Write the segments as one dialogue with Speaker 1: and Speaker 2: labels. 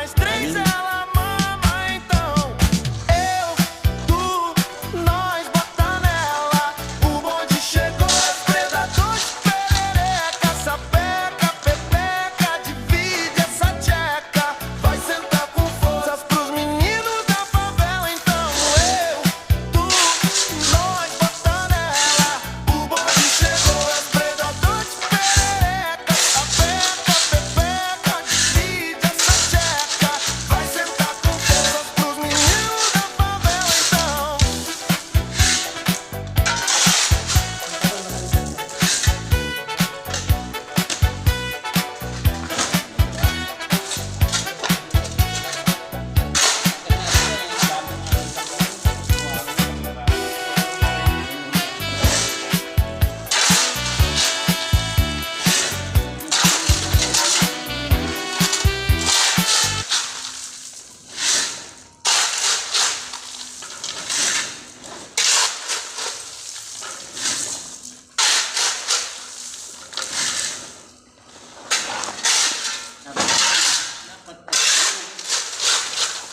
Speaker 1: nós três, ela mama, então eu, tu, nós bota nela. O bonde chegou, predador de perereca, sapeca, pepeca, divide essa tcheca. Vai sentar com forças pros meninos da favela, então eu, tu, nós bota nela. O bonde chegou, predador de perereca, sapeca, pepeca, divide essa tcheca. Vai sentar com forças pros meninos da favela, então.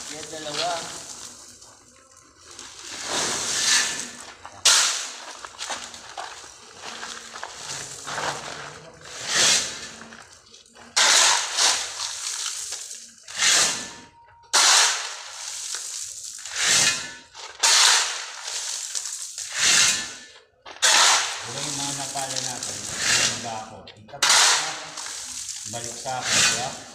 Speaker 2: Yan, dalawa.
Speaker 3: Ito yung mga napala natin. Yung ako. Balik sa akin, diba?